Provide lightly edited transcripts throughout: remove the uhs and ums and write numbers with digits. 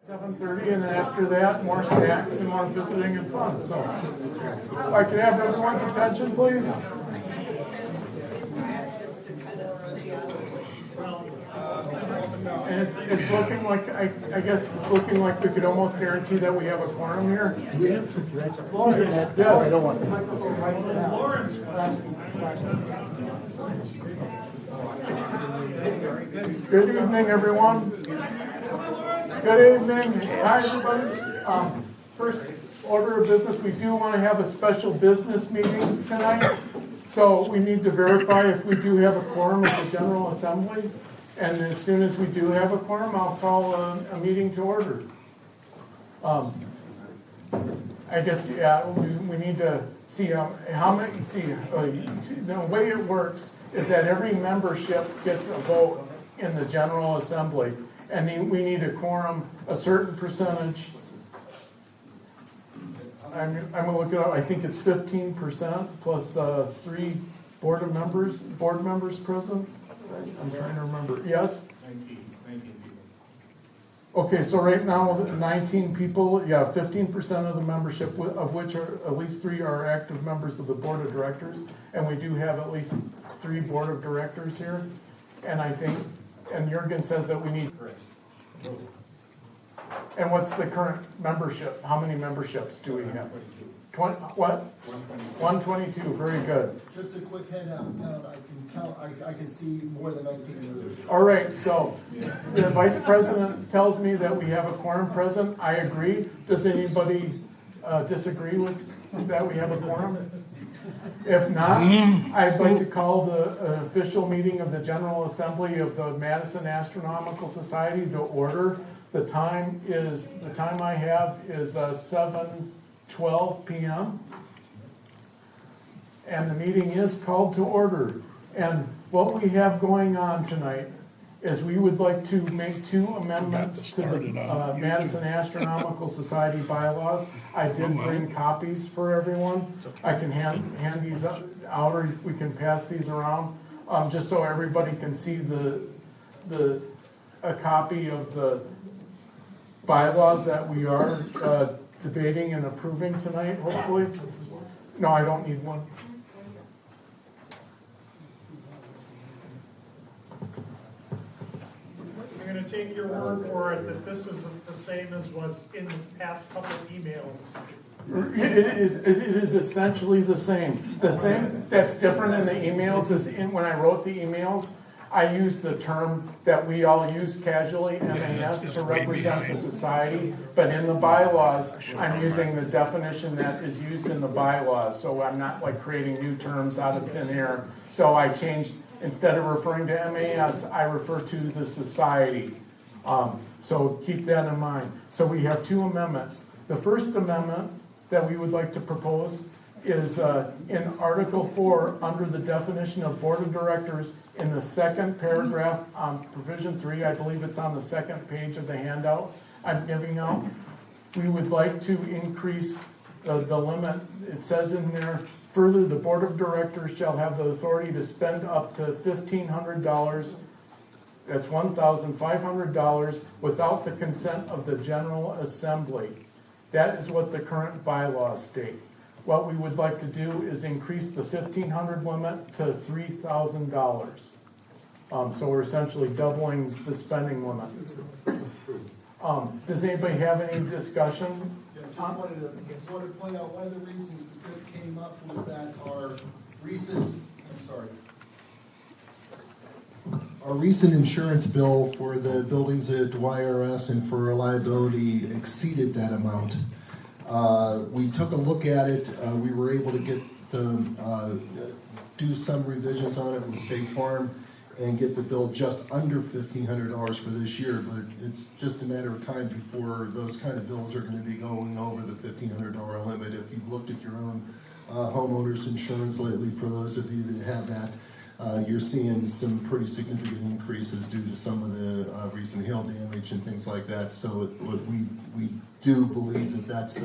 7:30, and then after that, more snacks and more visiting and fun. So, I can have everyone's attention, please. And it's looking like, I guess it's looking like we could almost guarantee that we have a quorum here. Lawrence, yes. I don't want that. Lawrence. Good evening, everyone. Good evening. Hi, everybody. First order of business, we do want to have a special business meeting tonight. So we need to verify if we do have a quorum at the General Assembly. And as soon as we do have a quorum, I'll call a meeting to order. I guess, yeah, we need to see how many, the way it works is that every membership gets a vote in the General Assembly. And we need a quorum, a certain percentage. I'm gonna look it up. I think it's 15% plus 3 board members present. I'm trying to remember. Yes? 19 people. Okay, so right now, 19 people, yeah, 15% of the membership, of which are at least 3 are active members of the board of directors. And we do have at least 3 board of directors here. And I think, and Jürgen says that we need. And what's the current membership? How many memberships do we have? 20, what? 122, very good. Just a quick head count, I can see more than 19 members. All right, so the vice president tells me that we have a quorum present. I agree. Does anybody disagree with that we have a quorum? If not, I'd like to call the official meeting of the General Assembly of the Madison Astronomical Society to order. The time I have is 7:12 p.m. And the meeting is called to order. And what we have going on tonight is we would like to make 2 amendments to the Madison Astronomical Society bylaws. I did bring copies for everyone. I can hand these out, or we can pass these around, just so everybody can see a copy of the bylaws that we are debating and approving tonight, hopefully. No, I don't need one. I'm going to take your word for it that this is the same as was in the past couple of emails. It is essentially the same. The thing that's different in the emails is when I wrote the emails, I used the term that we all use casually, MAS, to represent the society, but in the bylaws, I'm using the definition that is used in the bylaws, so I'm not like creating new terms out of thin air. So I changed, instead of referring to MAS, I refer to the society. So keep that in mind. So we have 2 amendments. The first amendment that we would like to propose is in Article 4, under the definition of Board of Directors, in the second paragraph on Provision 3, I believe it's on the second page of the handout I'm giving out. We would like to increase the limit. It says in there, further, the Board of Directors shall have the authority to spend up to $1,500, that's $1,500, without the consent of the General Assembly. That is what the current bylaws state. What we would like to do is increase the $1,500 limit to $3,000. So we're essentially doubling the spending limit. Does anybody have any discussion? Yeah, just wanted to point out one of the reasons that this came up was that our recent insurance bill for the buildings at YRS and for liability exceeded that amount. We took a look at it. We were able to get do some revisions on it with State Farm and get the bill just under $1,500 for this year. But it's just a matter of time before those kind of bills are going to be going over the $1,500 limit. If you've looked at your own homeowners insurance lately, for those of you that have that, you're seeing some pretty significant increases due to some of the recent hail damage and things like that. So we do believe that that's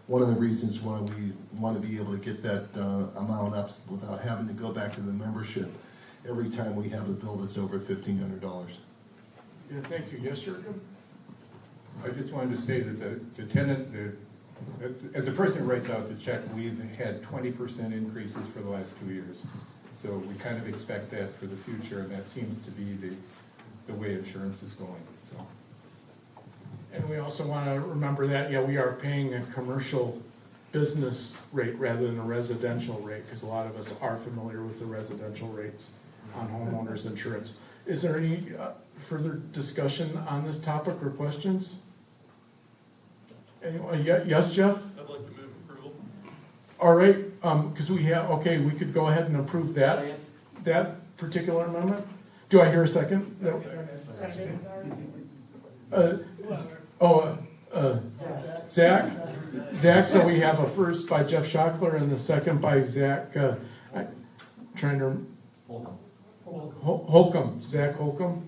one of the reasons why we want to be able to get that amount up without having to go back to the membership every time we have a bill that's over $1,500. Yeah, thank you. Yes, Jürgen? I just wanted to say that the tenant, as the person who writes out the check, we've had 20% increases for the last 2 years. So we kind of expect that for the future, and that seems to be the way insurance is going, so. And we also want to remember that, yeah, we are paying a commercial business rate rather than a residential rate, because a lot of us are familiar with the residential rates on homeowners insurance. Is there any further discussion on this topic or questions? Anyone? Yes, Jeff? I'd like to move approval. All right, because we have, okay, we could go ahead and approve that particular amendment. Do I hear a second? Zach, so we have a first by Jeff Schockler and the second by Zach, trying to, Holcomb, Zach Holcomb.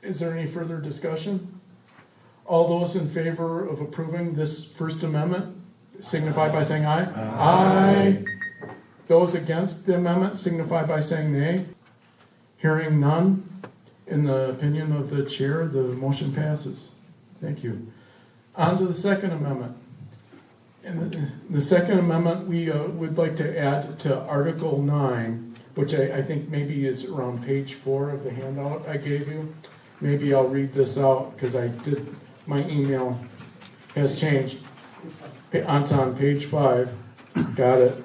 Is there any further discussion? All those in favor of approving this First Amendment signify by saying aye. Aye. Those against the amendment signify by saying nay. Hearing none, in the opinion of the chair, the motion passes. Thank you. On to the Second Amendment. In the Second Amendment, we would like to add to Article 9, which I think maybe is around page 4 of the handout I gave you. Maybe I'll read this out because my email has changed. It's on page 5. Got it.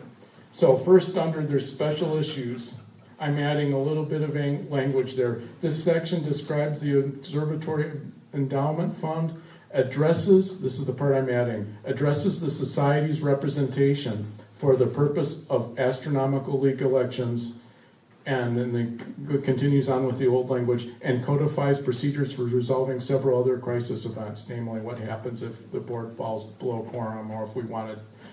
So first, under their special issues, I'm adding a little bit of language there. This section describes the Observatory Endowment Fund, addresses, this is the part I'm adding, addresses the Society's representation for the purpose of astronomical league elections, and then it continues on with the old language, and codifies procedures for resolving several other crisis events, namely what happens if the board falls below quorum, or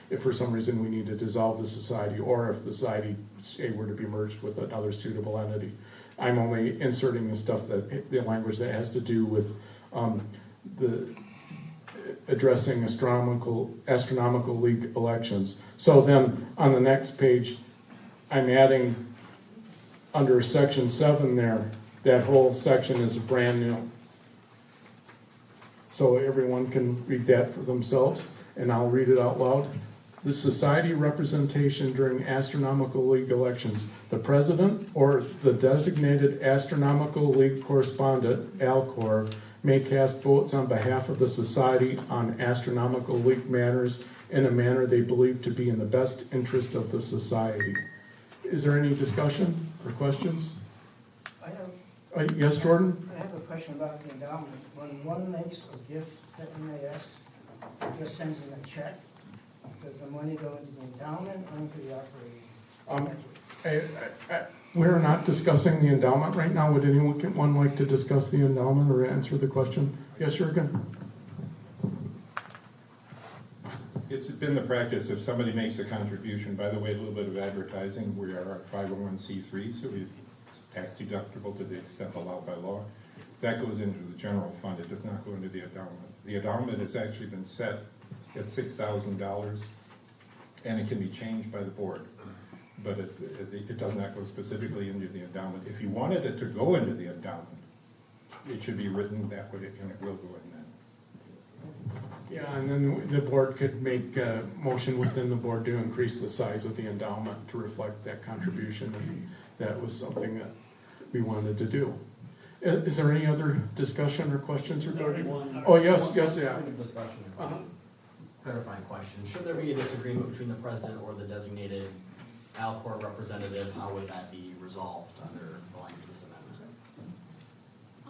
if for some reason we need to dissolve the society, or if the society, say, were to be merged with another suitable entity. I'm only inserting the language that has to do with addressing astronomical league elections. So then on the next page, I'm adding under section 7 there, that whole section is brand new. So everyone can read that for themselves, and I'll read it out loud. The society representation during astronomical league elections. The president or the designated astronomical league correspondent, ALCOR, may cast votes on behalf of the society on astronomical league matters in a manner they believe to be in the best interest of the society. Is there any discussion or questions? I have, Yes, Jordan? I have a question about the endowment. When one makes a gift to MAS, it just sends them a check. Does the money go into the endowment or into the operating? We're not discussing the endowment right now. Would anyone like to discuss the endowment or answer the question? Yes, Jürgen? It's been the practice, if somebody makes a contribution, by the way, a little bit of advertising, we are at 501c3, so it's tax deductible to the extent allowed by law. That goes into the general fund, it does not go into the endowment. The endowment has actually been set at $6,000, and it can be changed by the board, but it does not go specifically into the endowment. If you wanted it to go into the endowment, it should be written that way, and it will go in then. Yeah, and then the board could make a motion within the board to increase the size of the endowment to reflect that contribution if that was something that we wanted to do. Is there any other discussion or questions regarding? Oh, yes, yeah. Discussion. Clarifying question. Should there be a disagreement between the president or the designated ALCOR representative, how would that be resolved under the language of this amendment?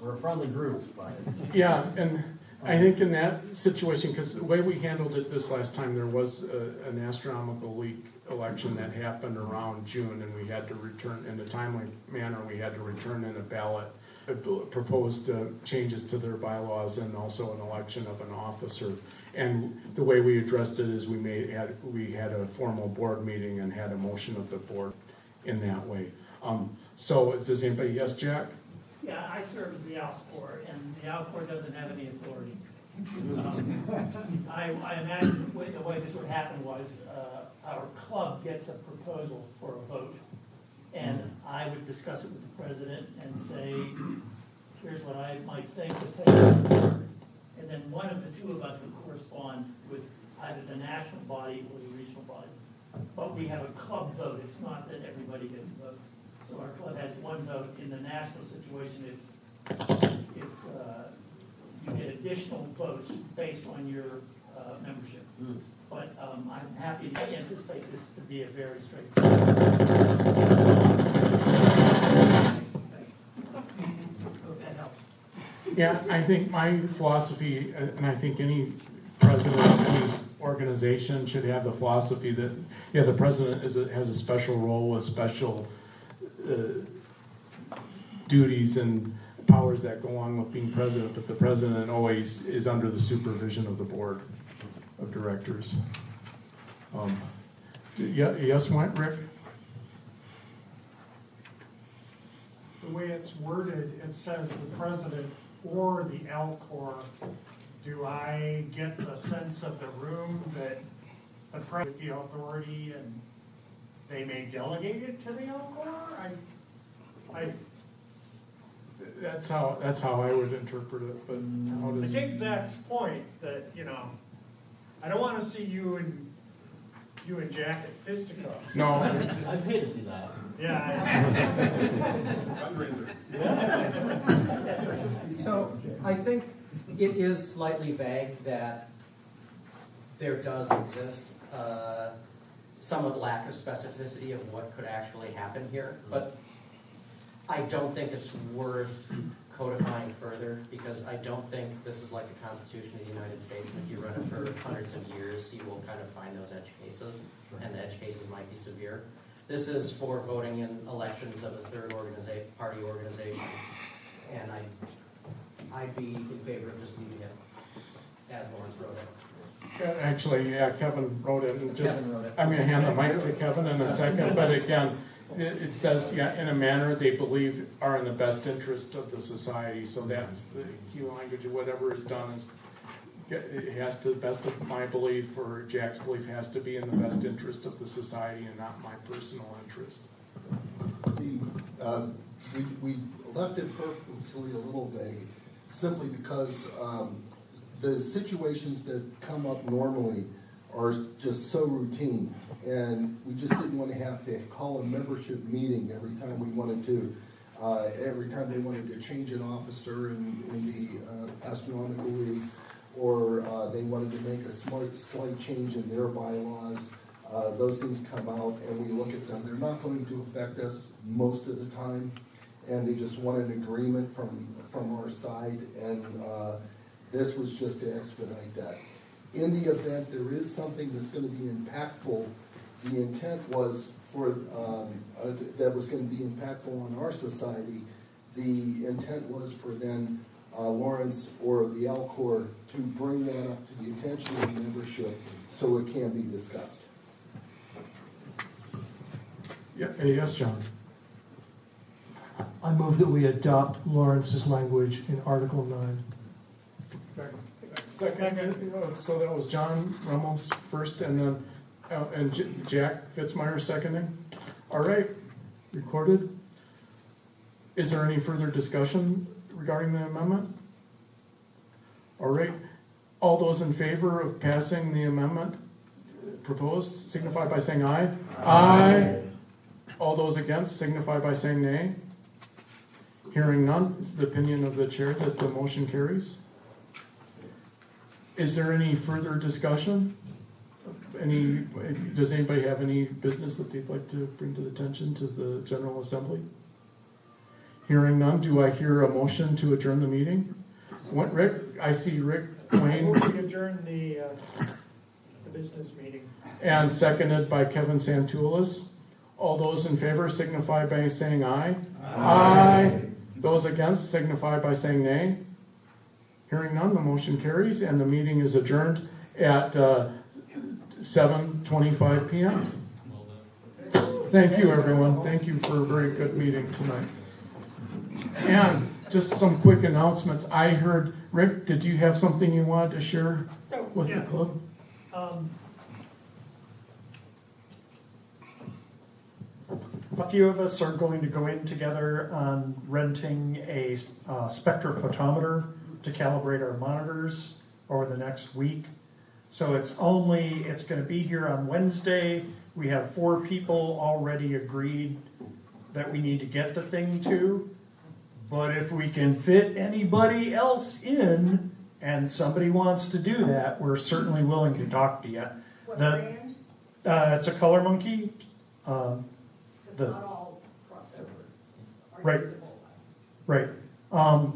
We're a friendly group, but... Yeah, and I think in that situation, because the way we handled it this last time, there was an astronomical league election that happened around June, and we had to return in a timely manner. We had to return in a ballot proposed changes to their bylaws and also an election of an officer. And the way we addressed it is we had a formal board meeting and had a motion of the board in that way. So does anybody, yes, Jack? Yeah, I serve as the ALCOR, and the ALCOR doesn't have any authority. I imagine the way this would happen was our club gets a proposal for a vote, and I would discuss it with the president and say, here's what I might think would take, and then one of the two of us would correspond with either the national body or the regional body. But we have a club vote, it's not that everybody gets a vote. So our club has one vote. In the national situation, it's you get additional votes based on your membership. But I'm happy, I anticipate this to be a very straightforward. Hope that helps. Yeah, I think my philosophy, and I think any president of any organization should have the philosophy that, yeah, the president has a special role with special duties and powers that go along with being president, but the president always is under the supervision of the board of directors. Yes, Rick? The way it's worded, it says the president or the Alcor. Do I get the sense of the room that the president, the authority, and they may delegate it to the Alcor? That's how I would interpret it, but how I does? take Zach's point that, I don't wanna see you and Jack at fisticuffs. No, I'd pay to see that. Yeah. So I think it is slightly vague that there does exist somewhat lack of specificity of what could actually happen here, but I don't think it's worth codifying further, because I don't think this is like the Constitution of the United States. If you run it for hundreds of years, you will kind of find those edge cases, and the edge cases might be severe. This is for voting in elections of a third party organization, and I'd be in favor of just leaving it as Lawrence wrote it. actually, yeah, Kevin wrote it, and just, Kevin wrote it. I'm gonna hand the mic to Kevin in a second, but again, it says, yeah, in a manner they believe are in the best interest of the society, so that's the key language of whatever is done is, it has to, best of my belief, or Jack's belief, has to be in the best interest of the society and not my personal interest. We left it purposely a little vague, simply because the situations that come up normally are just so routine, and we just didn't want to have to call a membership meeting every time we wanted to, every time they wanted to change an officer in the Astronomical League, or they wanted to make a slight change in their bylaws. Those things come out and we look at them. They're not going to affect us most of the time, and they just want an agreement from our side, and this was just to expedite that. In the event there is something that's going to be impactful, the intent was for, that was going to be impactful on our society, the intent was for then Lawrence or the Alcor to bring that up to the attention of the membership so it can be discussed. Yeah, yes, John? I move that we adopt Lawrence's language in Article 9. Second, so that was John Ramos first, and then, Jack Fitzmyer seconding. All right, recorded. Is there any further discussion regarding the amendment? All right, all those in favor of passing the amendment proposed signify by saying aye. Aye. All those against signify by saying nay. Hearing none, it's the opinion of the chair that the motion carries. Is there any further discussion? Does anybody have any business that they'd like to bring to the attention to the General Assembly? Hearing none, do I hear a motion to adjourn the meeting? What, Rick? I see Rick Wayne. We adjourn the business meeting. And seconded by Kevin Santoulis. All those in favor signify by saying aye. Aye. Those against signify by saying nay. Hearing none, the motion carries, and the meeting is adjourned at 7:25 p.m. Thank you, everyone. Thank you for a very good meeting tonight. And just some quick announcements. I heard, Rick, did you have something you wanted to share with the club? A few of us are going to go in together on renting a spectrophotometer to calibrate our monitors over the next week. So it's going to be here on Wednesday. We have 4 people already agreed that we need to get the thing to. But if we can fit anybody else in and somebody wants to do that, we're certainly willing to talk to you. What brand? It's a Color Monkey. It's the- not all crossover. Are Right. usable. Right.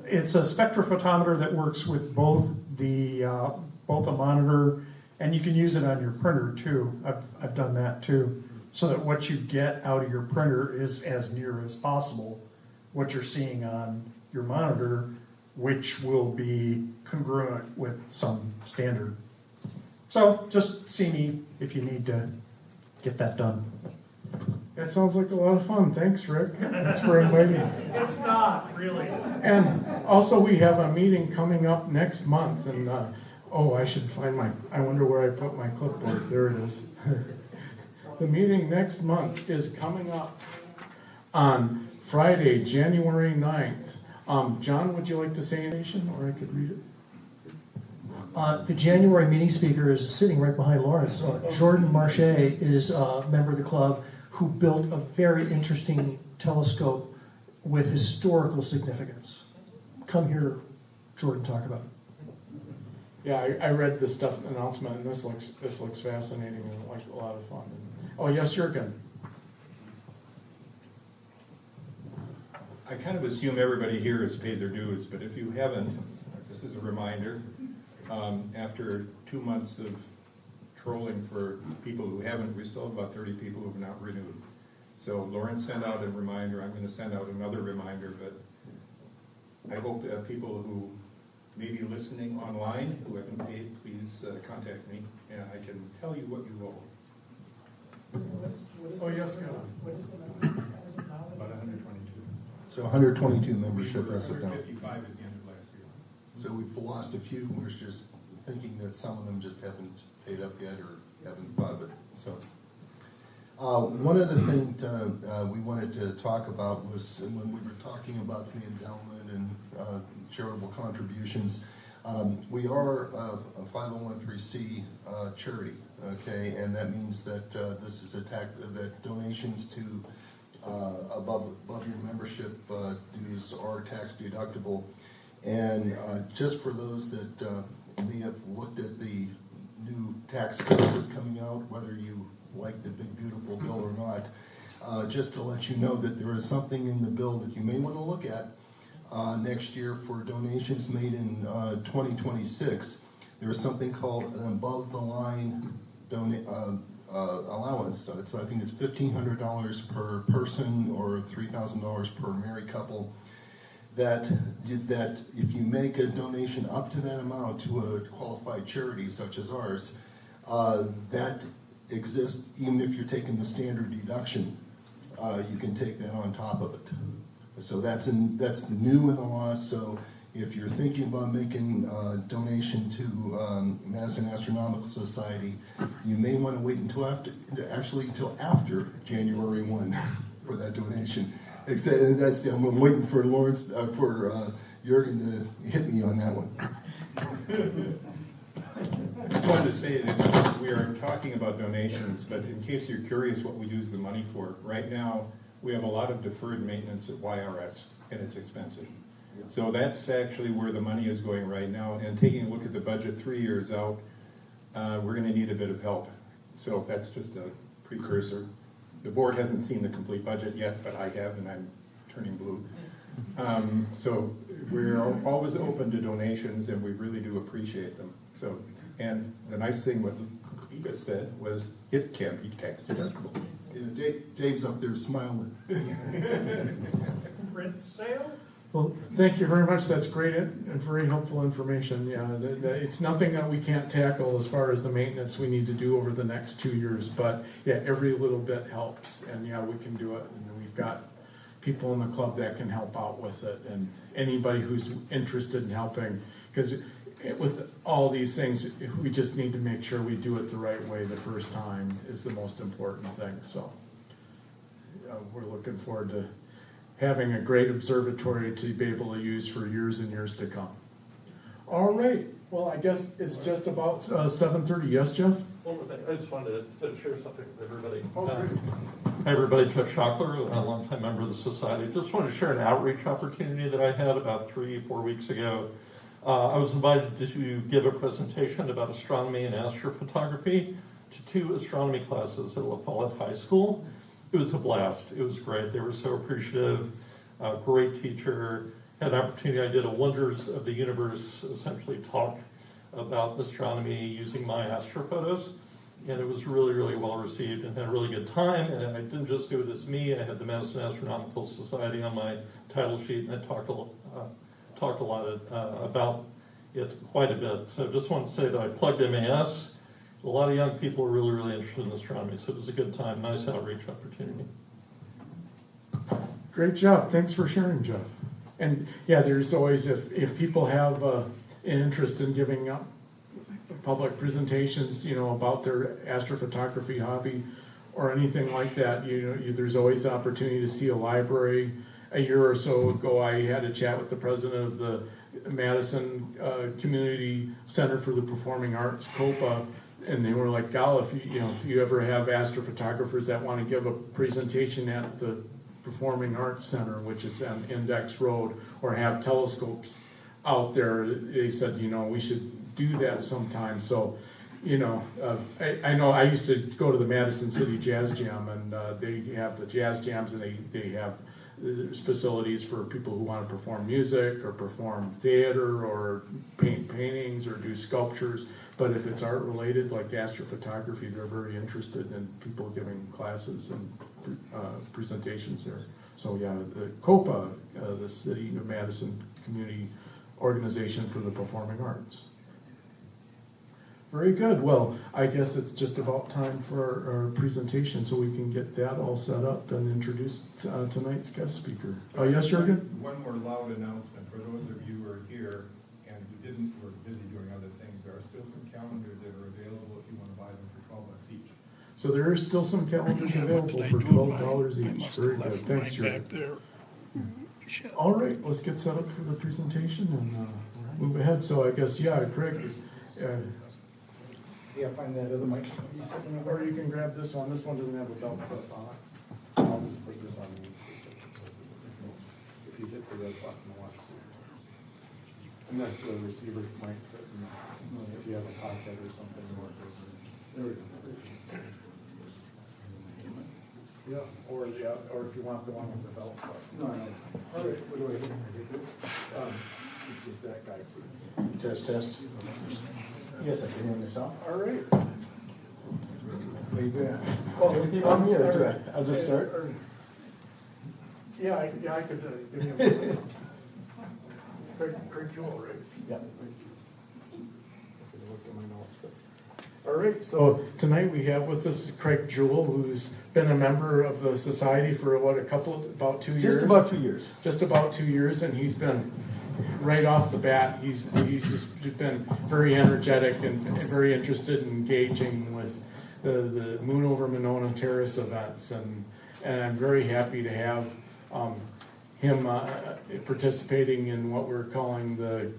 It's a spectrophotometer that works with both a monitor, and you can use it on your printer too. I've done that too, so that what you get out of your printer is as near as possible what you're seeing on your monitor, which will be congruent with some standard. So just see me if you need to get that done. That sounds like a lot of fun. Thanks, Rick. Thanks for inviting me. It's not, really. And also, we have a meeting coming up next month, and, I should find I wonder where I put my clipboard. There it is. The meeting next month is coming up on Friday, January 9th. John, would you like to say anything, or I could read it? The January meeting speaker is sitting right behind Lawrence. Jordan Marche is a member of the club who built a very interesting telescope with historical significance. Come here, Jordan, talk about it. Yeah, I read the stuff announcement, and this looks fascinating and like a lot of fun. Oh, yes, Jürgen. I kind of assume everybody here has paid their dues, but if you haven't, this is a reminder. After 2 months of trolling for people who haven't, we still have about 30 people who have not renewed. So Lauren sent out a reminder. I'm going to send out another reminder, but I hope that people who may be listening online who haven't paid, please contact me, and I can tell you what you owe. Oh, yes, Kevin. About 122. So 122 membership as of now. 155 at the end of last year. So we've lost a few, we're just thinking that some of them just haven't paid up yet or haven't thought of it, so. One of the things we wanted to talk about was when we were talking about the endowment and charitable contributions. We are a 501(c) charity, okay, and that means that this is that donations to above your membership dues are tax deductible. And just for those that may have looked at the new tax code that's coming out, whether you like the big beautiful bill or not, just to let you know that there is something in the bill that you may want to look at next year for donations made in 2026. There is something called an above the line allowance. So I think it's $1,500 per person or $3,000 per married couple. That if you make a donation up to that amount to a qualified charity such as ours, that exists even if you're taking the standard deduction. You can take that on top of it. So that's new in the law. So if you're thinking about making a donation to Madison Astronomical Society, you may want to wait until after January 1 for that donation. Except I'm waiting for Lawrence for Jürgen to hit me on that one. I just wanted to say that we are talking about donations, but in case you're curious what we use the money for, right now we have a lot of deferred maintenance at YRS, and it's expensive. So that's actually where the money is going right now. And taking a look at the budget 3 years out, we're going to need a bit of help. So that's just a precursor. The board hasn't seen the complete budget yet, but I have, and I'm turning blue. So we're always open to donations, and we really do appreciate them. So, and the nice thing what Eva said was it can be tax deductible. Yeah, Dave's up there smiling. Print sale? Well, thank you very much. That's great and very helpful information. Yeah, it's nothing that we can't tackle as far as the maintenance we need to do over the next 2 years. But yeah, every little bit helps, and yeah, we can do it. And we've got people in the club that can help out with it, and anybody who's interested in helping. Because with all these things, we just need to make sure we do it the right way the first time is the most important thing. So we're looking forward to having a great observatory to be able to use for years and years to come. All right, well, I guess it's just about 7:30. Yes, Jeff? One more thing, I just wanted to share something with everybody. Oh, great. Hi, everybody, Jeff Schockler, a longtime member of the society. Just wanted to share an outreach opportunity that I had about 3-4 weeks ago. I was invited to give a presentation about astronomy and astrophotography to 2 astronomy classes at La Follette High School. It was a blast. It was great. They were so appreciative. Great teacher. Had an opportunity. I did a Wonders of the Universe, essentially talk about astronomy using my astrophotos. And it was really, really well received and had a really good time. And I didn't just do it as me. I had the Madison Astronomical Society on my title sheet, and I talked a lot about it quite a bit. So just wanted to say that I plugged MAS. A lot of young people are really, really interested in astronomy, so it was a good time. Nice outreach opportunity. Great job. Thanks for sharing, Jeff. And yeah, there's always, if people have an interest in giving up public presentations, about their astrophotography hobby or anything like that, there's always the opportunity to see a library. A year or so ago, I had a chat with the president of the Madison Community Center for the Performing Arts, COPA, and they were like, "Gal, if you ever have astrophotographers that want to give a presentation at the Performing Arts Center, which is on Index Road, or have telescopes out there," they said, we should do that sometime. So, I know I used to go to the Madison City Jazz Jam, and they have the jazz jams, and they have facilities for people who want to perform music or perform theater or paint paintings or do sculptures. But if it's art related, like astrophotography, they're very interested in people giving classes and presentations there. So yeah, the COPA, the City of Madison Community Organization for the Performing Arts. Very good. Well, I guess it's just about time for our presentation, so we can get that all set up and introduce tonight's guest speaker. Oh, yes, Jürgen? One more loud announcement for those of you who are here and who were busy doing other things. There are still some calendars that are available if you want to buy them for $12 each. So there are still some calendars available for $12 each. Very good. Thanks, Jürgen. All right, let's get set up for the presentation and move ahead. So I guess, Craig, Yeah, find that other mic. or you can grab this one. This one doesn't have a belt clip on it. I'll just put this on you. If you hit the red button once. And that's the receiver mic fit in, if you have a pocket or something. There we go. Yeah, or if you want the one with the belt clip. No. All right, what do I do? It's just that guy. Test. Yes, I can hear myself. All right. What are you doing? Oh, I'm here. I'll just start. Yeah, I could give you a minute. Craig Jewell, right? Yeah. All right, so tonight we have with us Craig Jewell, who's been a member of the society for about 2 years. Just about 2 years. Just about 2 years, and he's been right off the bat. He's just been very energetic and very interested in engaging with the Moon over Monona Terrace events, and I'm very happy to have him participating in what we're calling the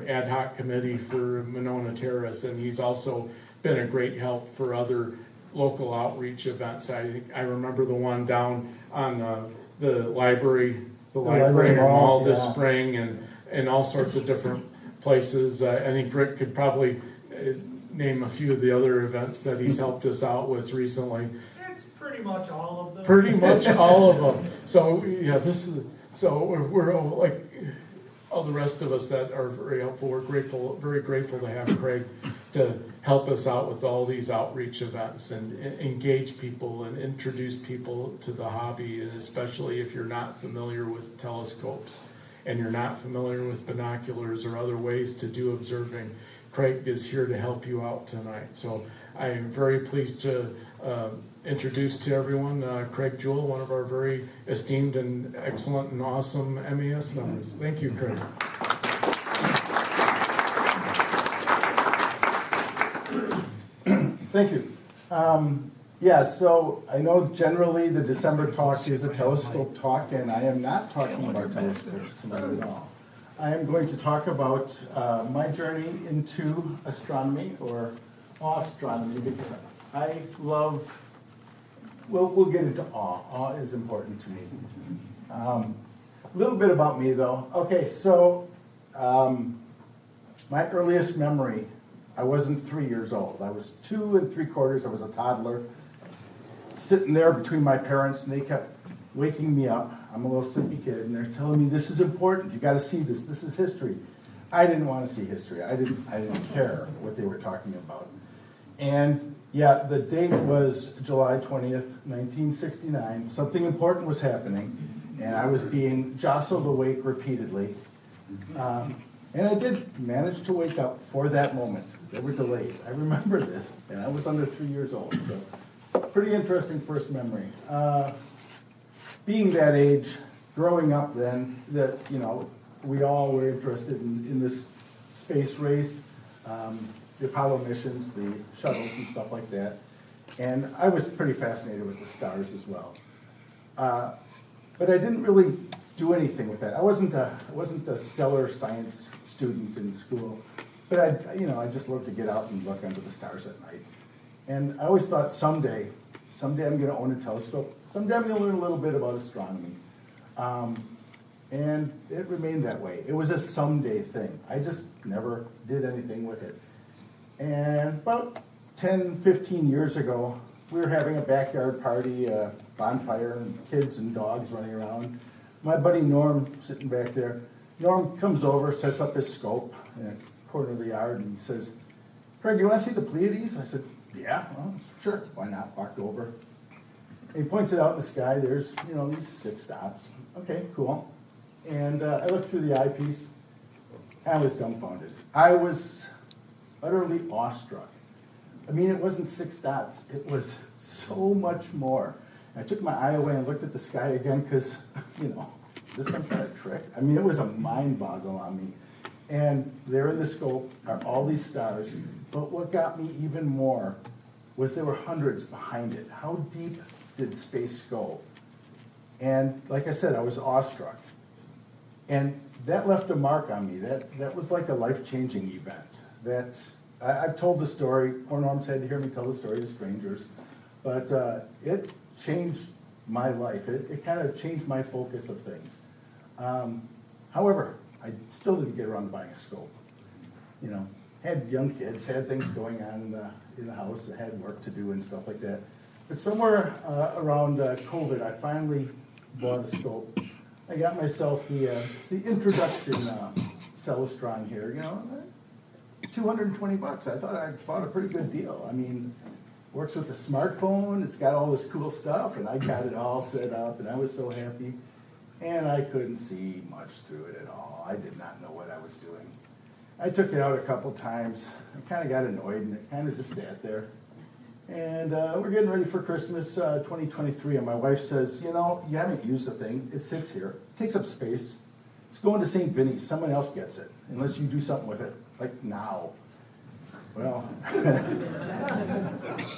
ad hoc committee for Monona Terrace, and he's also been a great help for other local outreach events. I remember the one down on the library mall this spring, and all sorts of different places. I think Rick could probably name a few of the other events that he's helped us out with recently. It's pretty much all of them. Pretty much all of them. So yeah, we're all, like all the rest of us that are very helpful. We're very grateful to have Craig to help us out with all these outreach events and engage people and introduce people to the hobby, and especially if you're not familiar with telescopes and you're not familiar with binoculars or other ways to do observing. Craig is here to help you out tonight. So I am very pleased to introduce to everyone Craig Jewell, one of our very esteemed and excellent and awesome MAS members. Thank you, Craig. Thank you. Yeah, so I know generally the December talk is a telescope talk, and I am not talking about telescopes tonight at all. I am going to talk about my journey into astronomy, or awe-stronomy, because I love, we'll get into awe. Awe is important to me. A little bit about me, though. Okay, so my earliest memory, I wasn't 3 years old. I was 2 3/4. I was a toddler, sitting there between my parents, and they kept waking me up. I'm a little sleepy kid, and they're telling me, this is important, you gotta see this, this is history. I didn't wanna see history. I didn't care what they were talking about. And yeah, the date was July 20th, 1969. Something important was happening, and I was being jostled awake repeatedly. And I did manage to wake up for that moment. There were delays. I remember this, and I was under 3 years old, so pretty interesting first memory. Being that age, growing up then, we all were interested in this space race, the Apollo missions, the shuttles and stuff like that. And I was pretty fascinated with the stars as well. But I didn't really do anything with that. I wasn't a stellar science student in school, but I just loved to get out and look under the stars at night. And I always thought someday I'm gonna own a telescope. Someday I'm gonna learn a little bit about astronomy. And it remained that way. It was a someday thing. I just never did anything with it. And about 10, 15 years ago, we were having a backyard party, a bonfire, and kids and dogs running around. My buddy Norm, sitting back there, Norm comes over, sets up his scope in a corner of the yard, and he says, "Craig, you want to see the Pleiades?" I said, "Yeah, well, sure, why not?" Walked over. And he points it out in the sky. There's, these 6 dots. Okay, cool. And I looked through the eyepiece. I was dumbfounded. I was utterly awestruck. I mean, it wasn't 6 dots. It was so much more. I took my eye away and looked at the sky again because, is this some kind of trick? I mean, it was a mind boggle on me. And there in the scope are all these stars. But what got me even more was there were hundreds behind it. How deep did space go? And like I said, I was awestruck. And that left a mark on me. That was like a life-changing event. I've told the story. Poor Norm's had to hear me tell the story to strangers. But it changed my life. It kind of changed my focus of things. However, I still didn't get around to buying a scope. Had young kids, had things going on in the house, I had work to do and stuff like that. But somewhere around COVID, I finally bought a scope. I got myself the introduction Celestron here, $220. I thought I bought a pretty good deal. I mean, works with the smartphone, it's got all this cool stuff, and I got it all set up, and I was so happy. And I couldn't see much through it at all. I did not know what I was doing. I took it out a couple times. I kind of got annoyed, and it kind of just sat there. And we're getting ready for Christmas 2023, and my wife says, you haven't used the thing. It sits here. It takes up space. It's going to St. Vinny's. Someone else gets it, unless you do something with it, like now. Well,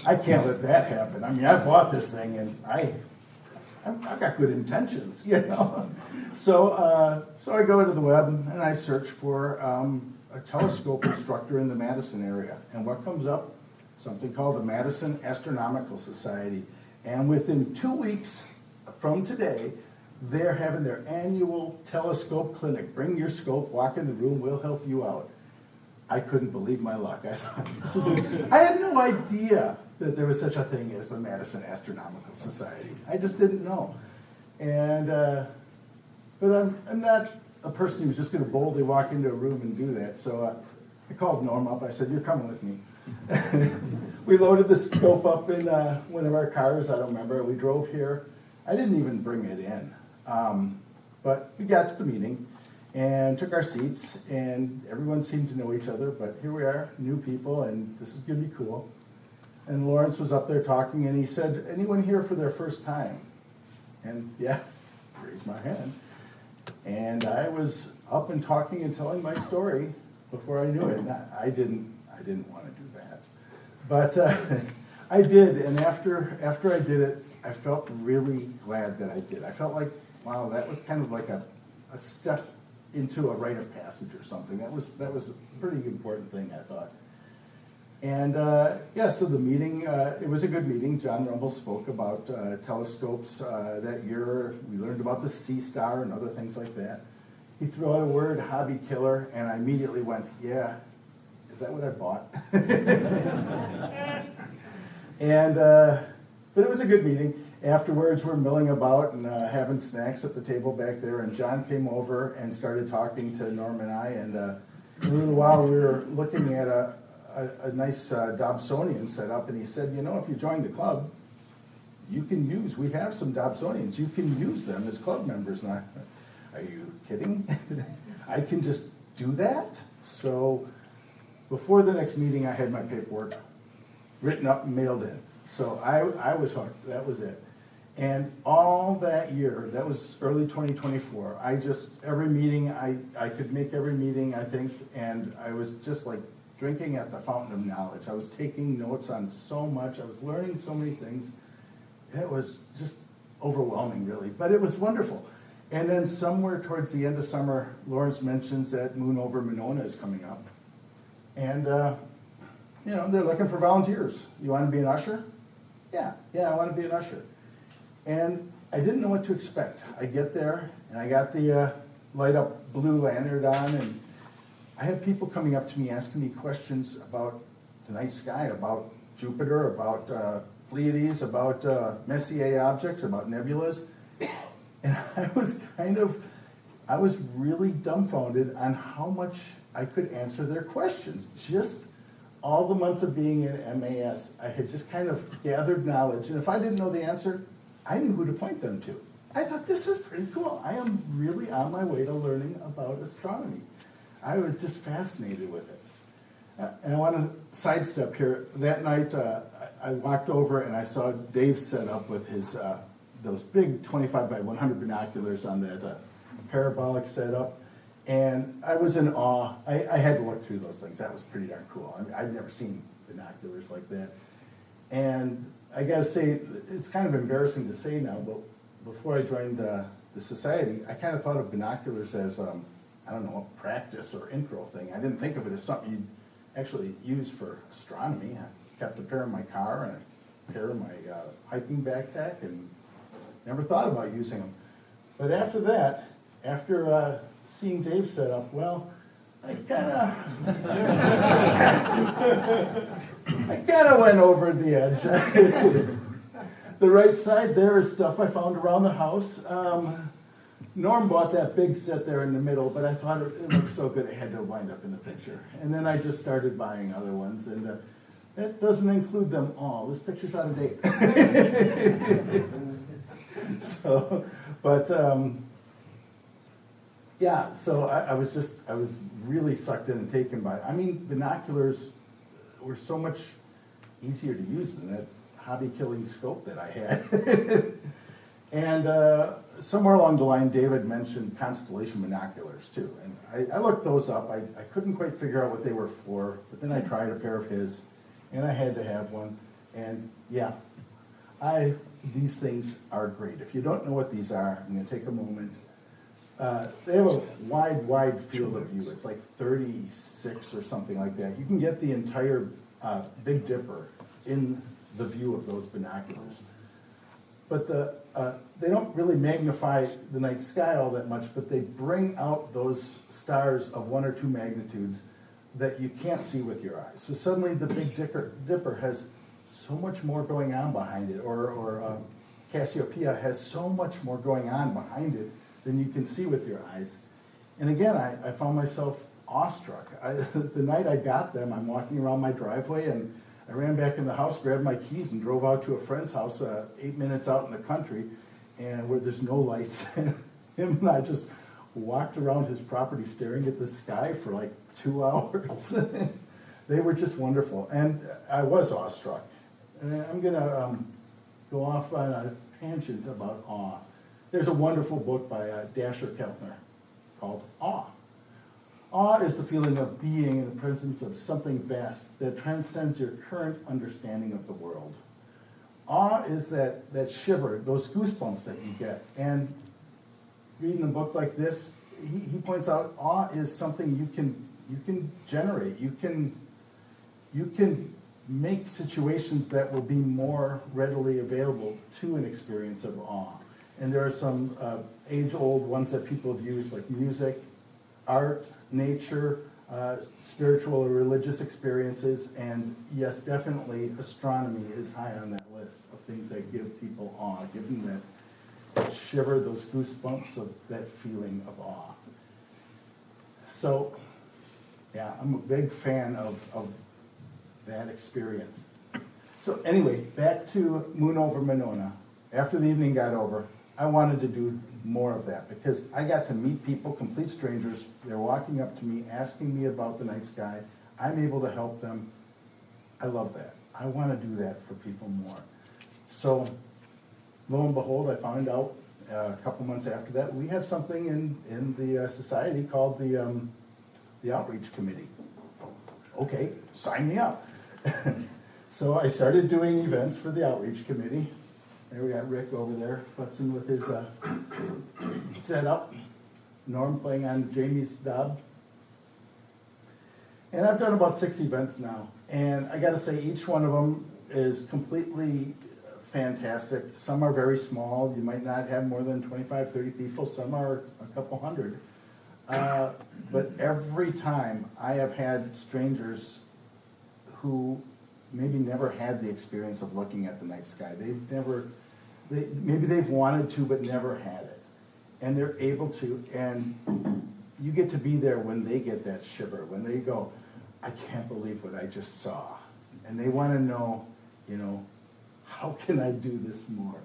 I can't let that happen. I mean, I bought this thing, and I've got good intentions, So I go to the web, and I search for a telescope instructor in the Madison area. And what comes up? Something called the Madison Astronomical Society. And within 2 weeks from today, they're having their annual telescope clinic. Bring your scope, walk in the room, we'll help you out. I couldn't believe my luck. I thought, I had no idea that there was such a thing as the Madison Astronomical Society. I just didn't know. And, but I'm not a person who's just gonna boldly walk into a room and do that. So I called Norm up, I said, "You're coming with me." We loaded the scope up in one of our cars, I don't remember. We drove here. I didn't even bring it in. But we got to the meeting and took our seats, and everyone seemed to know each other, but here we are, new people, and this is gonna be cool. And Lawrence was up there talking, and he said, "Anyone here for their first time?" And yeah, raised my hand. And I was up and talking and telling my story before I knew it. I didn't want to do that. But I did, and after I did it, I felt really glad that I did. I felt like, wow, that was kind of like a step into a rite of passage or something. That was a pretty important thing, I thought. And yeah, so the meeting, it was a good meeting. John Rumble spoke about telescopes that year. We learned about the Sea Star and other things like that. He threw out a word, hobby killer, and I immediately went, yeah, is that what I bought? And, but it was a good meeting. Afterwards, we're milling about and having snacks at the table back there, and John came over and started talking to Norm and I, and in a little while we were looking at a nice Dobsonian set up, and he said, you know, if you join the club, we have some Dobsonians, you can use them as club members. And are you kidding? I can just do that? So before the next meeting, I had my paperwork written up and mailed in. So I was hooked, that was it. And all that year, that was early 2024, every meeting, I could make every meeting, I think, and I was just like drinking at the fountain of knowledge. I was taking notes on so much, I was learning so many things. It was just overwhelming, really, but it was wonderful. And then somewhere towards the end of summer, Lawrence mentions that Moon over Monona is coming up. And, you know, they're looking for volunteers. You want to be an usher? Yeah, I want to be an usher. And I didn't know what to expect. I get there, and I got the light up blue lanyard on, and I had people coming up to me asking me questions about the night sky, about Jupiter, about Pleiades, about Messier objects, about nebulas. And I was really dumbfounded on how much I could answer their questions. Just all the months of being in MAS, I had just kind of gathered knowledge, and if I didn't know the answer, I knew who to point them to. I thought, this is pretty cool. I am really on my way to learning about astronomy. I was just fascinated with it. And I want to sidestep here. That night, I walked over and I saw Dave set up with his those big 25 by 100 binoculars on that parabolic setup. And I was in awe. I had to look through those things. That was pretty darn cool. I mean, I'd never seen binoculars like that. And I gotta say, it's kind of embarrassing to say now, but before I joined the society, I kind of thought of binoculars as, I don't know, a practice or intro thing. I didn't think of it as something you'd actually use for astronomy. I kept a pair in my car and a pair in my hiking backpack and never thought about using them. But after that, after seeing Dave set up, well, I kind of went over the edge. The right side there is stuff I found around the house. Norm bought that big set there in the middle, but I thought it looked so good it had to wind up in the picture. And then I just started buying other ones, and that doesn't include them all. This picture's out of date. So, but yeah, so I was really sucked in and taken by it. I mean, binoculars were so much easier to use than that hobby-killing scope that I had. And somewhere along the line, David mentioned constellation binoculars too. And I looked those up. I couldn't quite figure out what they were for, but then I tried a pair of his, and I had to have one. And yeah, these things are great. If you don't know what these are, I'm going to take a moment. They have a wide field of view. It's like 36 or something like that. You can get the entire Big Dipper in the view of those binoculars. But they don't really magnify the night sky all that much, but they bring out those stars of 1 or 2 magnitudes that you can't see with your eyes. So suddenly the Big Dipper has so much more going on behind it, or Cassiopeia has so much more going on behind it than you can see with your eyes. And again, I found myself awestruck. The night I got them, I'm walking around my driveway, and I ran back in the house, grabbed my keys, and drove out to a friend's house 8 minutes out in the country, and where there's no lights. Him and I just walked around his property staring at the sky for like 2 hours. They were just wonderful, and I was awestruck. And I'm going to go off on a tangent about awe. There's a wonderful book by Dasher Keltner called Awe. Awe is the feeling of being in the presence of something vast that transcends your current understanding of the world. Awe is that shiver, those goosebumps that you get. And reading a book like this, he points out awe is something you can generate. You can make situations that will be more readily available to an experience of awe. And there are some age-old ones that people have used, like music, art, nature, spiritual or religious experiences, and yes, definitely astronomy is high on that list of things that give people awe, give them that shiver, those goosebumps of that feeling of awe. So, yeah, I'm a big fan of that experience. So anyway, back to Moon over Monona. After the evening got over, I wanted to do more of that because I got to meet people, complete strangers. They're walking up to me, asking me about the night sky. I'm able to help them. I love that. I want to do that for people more. So lo and behold, I found out a couple months after that, we have something in the society called the Outreach Committee. Okay, sign me up. So I started doing events for the Outreach Committee. There we got Rick over there, futzing with his setup. Norm playing on Jamie's dub. And I've done about 6 events now. And I gotta say, each one of them is completely fantastic. Some are very small. You might not have more than 25, 30 people. Some are a couple hundred. But every time I have had strangers who maybe never had the experience of looking at the night sky. Maybe they've wanted to but never had it. And they're able to, and you get to be there when they get that shiver, when they go, I can't believe what I just saw. And they want to know, how can I do this more?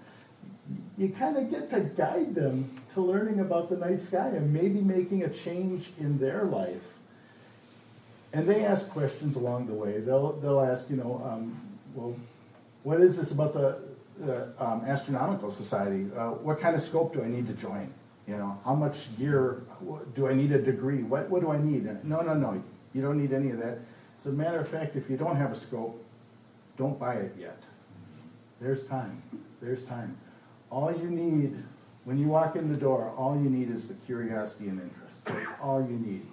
You kind of get to guide them to learning about the night sky and maybe making a change in their life. And they ask questions along the way. They'll ask, well, what is this about the Astronomical Society? What kind of scope do I need to join? How much gear, do I need a degree? What do I need? No, you don't need any of that. As a matter of fact, if you don't have a scope, don't buy it yet. There's time. All you need, when you walk in the door, all you need is the curiosity and interest. That's all you need.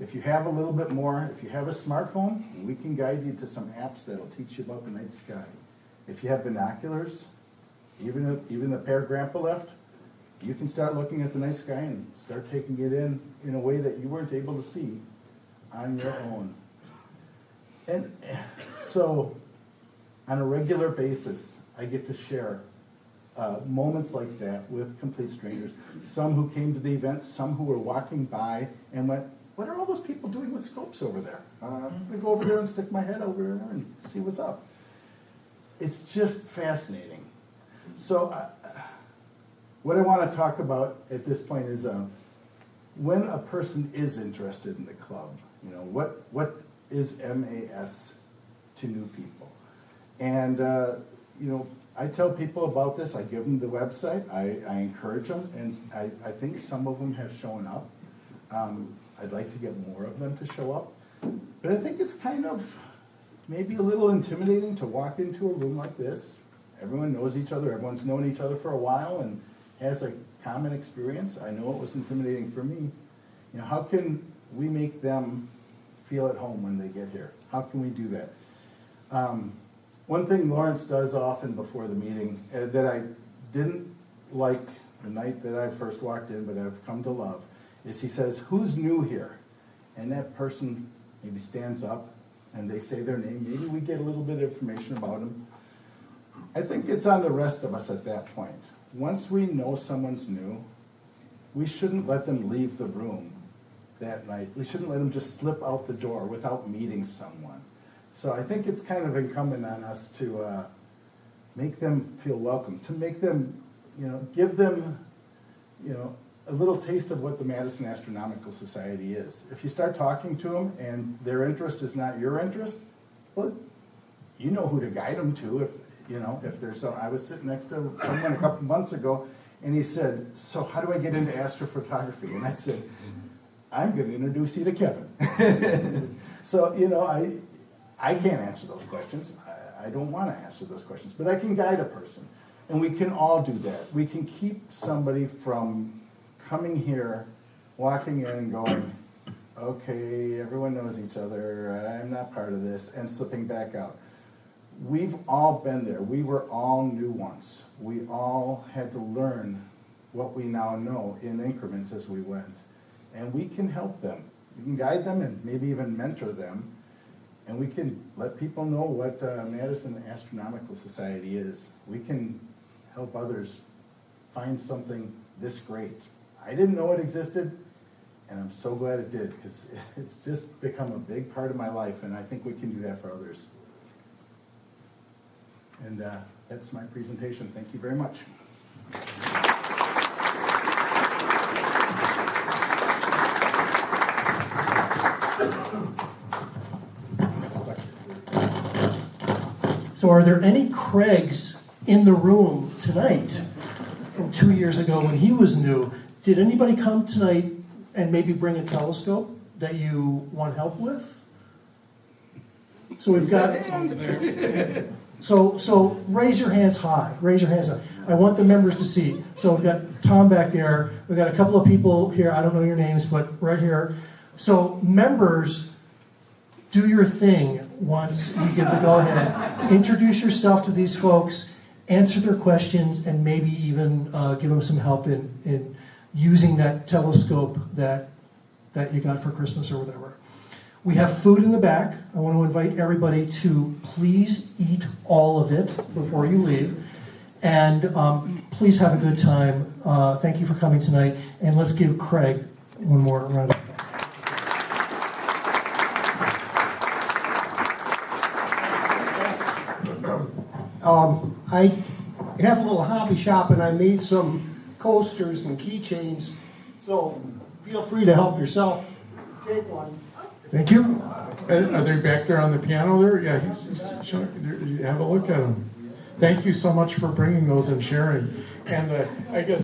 If you have a little bit more, if you have a smartphone, we can guide you to some apps that'll teach you about the night sky. If you have binoculars, even the pair Grandpa left, you can start looking at the night sky and start taking it in a way that you weren't able to see on your own. And so, on a regular basis, I get to share moments like that with complete strangers. Some who came to the event, some who were walking by and went, what are all those people doing with scopes over there? I'm going to go over there and stick my head over there and see what's up. It's just fascinating. So what I want to talk about at this point is when a person is interested in the club, what is MAS to new people? And, I tell people about this. I give them the website. I encourage them, and I think some of them have shown up. I'd like to get more of them to show up. But I think it's kind of maybe a little intimidating to walk into a room like this. Everyone knows each other. Everyone's known each other for a while and has a common experience. I know it was intimidating for me. How can we make them feel at home when they get here? How can we do that? One thing Lawrence does often before the meeting that I didn't like the night that I first walked in, but I've come to love, is he says, who's new here? And that person maybe stands up and they say their name. Maybe we get a little bit of information about them. I think it's on the rest of us at that point. Once we know someone's new, we shouldn't let them leave the room that night. We shouldn't let them just slip out the door without meeting someone. So I think it's kind of incumbent on us to make them feel welcome, to make them, give them, a little taste of what the Madison Astronomical Society is. If you start talking to them and their interest is not your interest, well, you know who to guide them to. If there's some, I was sitting next to someone a couple months ago, and he said, "So how do I get into astrophotography?" And I said, I'm gonna introduce you to Kevin. So, you know, I can't answer those questions. I don't wanna answer those questions, but I can guide a person. And we can all do that. We can keep somebody from coming here, walking in and going, okay, everyone knows each other, I'm not part of this, and slipping back out. We've all been there. We were all new once. We all had to learn what we now know in increments as we went. And we can help them. We can guide them and maybe even mentor them. And we can let people know what Madison Astronomical Society is. We can help others find something this great. I didn't know it existed, and I'm so glad it did, because it's just become a big part of my life, and I think we can do that for others. And that's my presentation. Thank you very much. So are there any Craigs in the room tonight from 2 years ago when he was new? Did anybody come tonight and maybe bring a telescope that you want help with? So we've got, so raise your hands high, raise your hands high. I want the members to see. So we've got Tom back there, we've got a couple of people here, I don't know your names, but right here. So members, do your thing once we get the go-ahead. Introduce yourself to these folks, answer their questions, and maybe even give them some help in using that telescope that you got for Christmas or whatever. We have food in the back. I want to invite everybody to please eat all of it before you leave. And please have a good time. Thank you for coming tonight. And let's give Craig one more round of applause. I have a little hobby shop and I made some coasters and keychains, so feel free to help yourself. Take one. Thank you. Are they back there on the piano there? Yeah, he's showing, have a look at them. Thank you so much for bringing those and sharing. And I guess